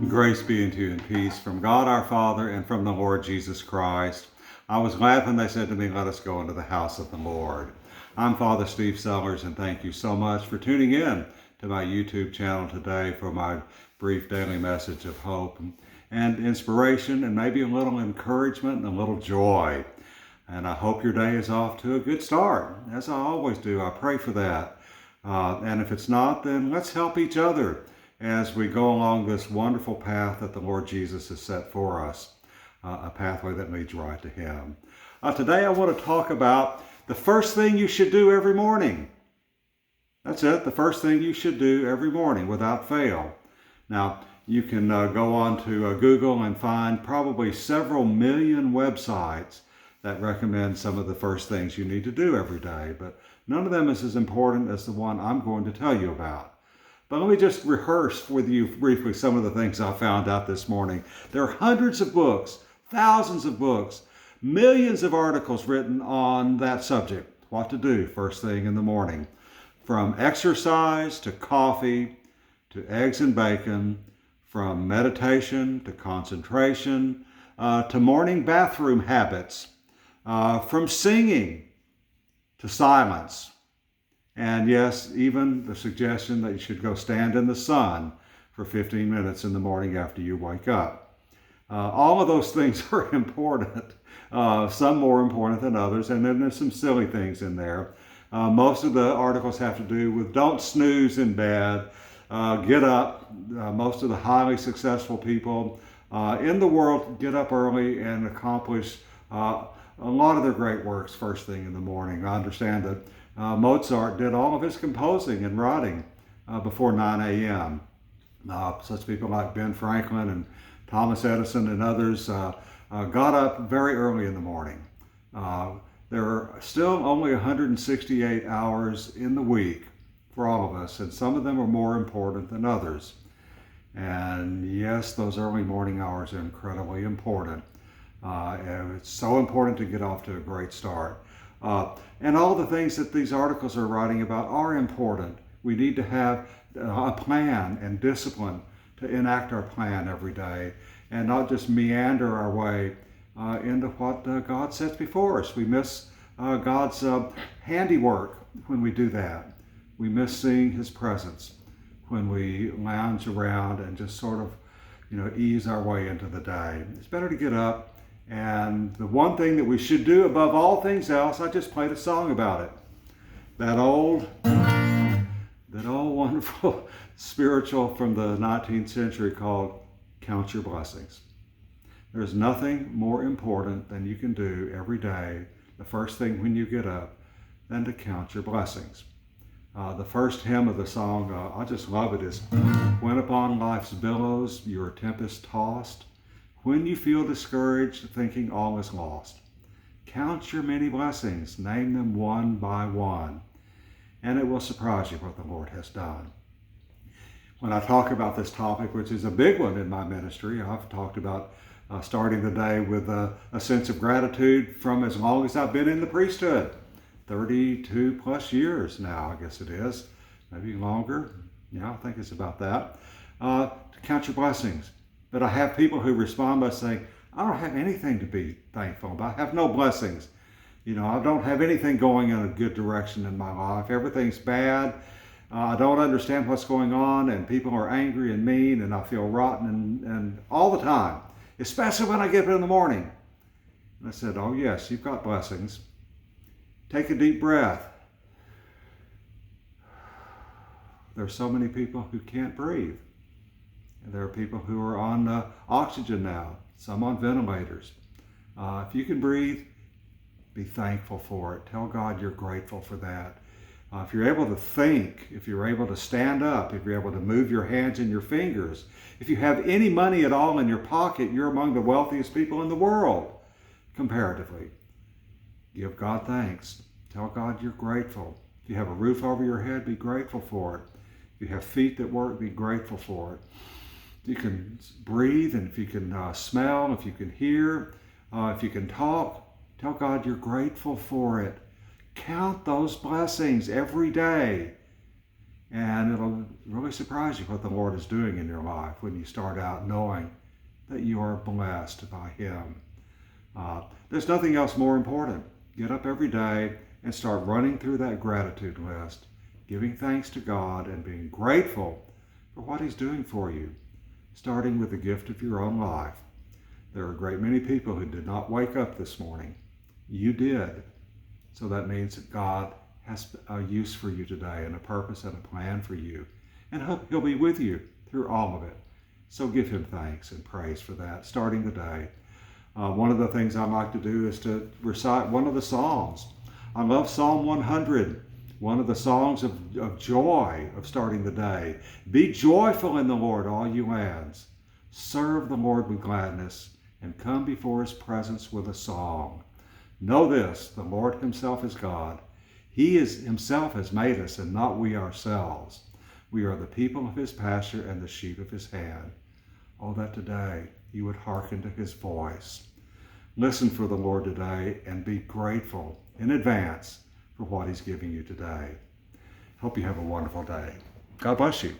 Grace be unto you and peace from God our Father and from the Lord Jesus Christ. I was glad when they said to me, "Let us go into the house of the Lord." I'm Father Steve Sellers, and thank you so much for tuning in to my YouTube channel today for my brief daily message of hope and inspiration and maybe a little encouragement and a little joy. And I hope your day is off to a good start. As I always do, I pray for that. And if it's not, then let's help each other as we go along this wonderful path that the Lord Jesus has set for us, a pathway that leads right to Him. Today I want to talk about the first thing you should do every morning. That's it, the first thing you should do every morning without fail. Now, you can go on to Google and find probably several million websites that recommend some of the first things you need to do every day, but none of them is as important as the one I'm going to tell you about. But let me just rehearse with you briefly some of the things I found out this morning. There are hundreds of books, thousands of books, millions of articles written on that subject, what to do first thing in the morning. From exercise to coffee to eggs and bacon, from meditation to concentration to morning bathroom habits, from singing to silence. And yes, even the suggestion that you should go stand in the sun for 15 minutes in the morning after you wake up. All of those things are important, some more important than others, and then there's some silly things in there. Most of the articles have to do with don't snooze in bed, get up. Most of the highly successful people in the world get up early and accomplish a lot of their great works first thing in the morning. I understand that Mozart did all of his composing and writing before 9 a.m. Such people like Ben Franklin and Thomas Edison and others got up very early in the morning. There are still only 168 hours in the week for all of us, and some of them are more important than others. And yes, those early morning hours are incredibly important. And it's so important to get off to a great start. And all the things that these articles are writing about are important. We need to have a plan and discipline to enact our plan every day and not just meander our way into what God sets before us. We miss God's handiwork when we do that. We miss seeing His presence when we lounge around and just sort of, ease our way into the day. It's better to get up. And the one thing that we should do above all things else, I just played a song about it. That old wonderful spiritual from the 19th century called Count Your Blessings. There's nothing more important than you can do every day, the first thing when you get up, than to count your blessings. The first hymn of the song, I just love it, is "When upon life's billows you're tempest tossed, when you feel discouraged, thinking all is lost, count your many blessings, name them one by one, and it will surprise you what the Lord has done." When I talk about this topic, which is a big one in my ministry, I've talked about starting the day with a sense of gratitude from as long as I've been in the priesthood. 32 plus years now, I guess it is, maybe longer. Yeah, I think it's about that. To count your blessings. But I have people who respond by saying, "I don't have anything to be thankful about. I have no blessings. I don't have anything going in a good direction in my life. Everything's bad. I don't understand what's going on, and people are angry and mean, and I feel rotten and all the time, especially when I get up in the morning." And I said, "Oh yes, you've got blessings. Take a deep breath." There are so many people who can't breathe. There are people who are on oxygen now, some on ventilators. If you can breathe, be thankful for it. Tell God you're grateful for that. If you're able to think, if you're able to stand up, if you're able to move your hands and your fingers, if you have any money at all in your pocket, you're among the wealthiest people in the world, comparatively. Give God thanks. Tell God you're grateful. If you have a roof over your head, be grateful for it. If you have feet that work, be grateful for it. If you can breathe, and if you can smell, if you can hear, if you can talk, tell God you're grateful for it. Count those blessings every day. And it'll really surprise you what the Lord is doing in your life when you start out knowing that you are blessed by Him. There's nothing else more important. Get up every day and start running through that gratitude list, giving thanks to God and being grateful for what He's doing for you, starting with the gift of your own life. There are a great many people who did not wake up this morning. You did. So that means that God has a use for you today and a purpose and a plan for you. And He'll be with you through all of it. So give Him thanks and praise for that, starting the day. One of the things I like to do is to recite one of the Psalms. I love Psalm 100, one of the songs of joy of starting the day. Be joyful in the Lord, all you lands. Serve the Lord with gladness and come before His presence with a song. Know this, the Lord Himself is God. He Himself has made us and not we ourselves. We are the people of His pasture and the sheep of His hand. Oh, that today you would hearken to His voice. Listen for the Lord today and be grateful in advance for what He's giving you today. Hope you have a wonderful day. God bless you.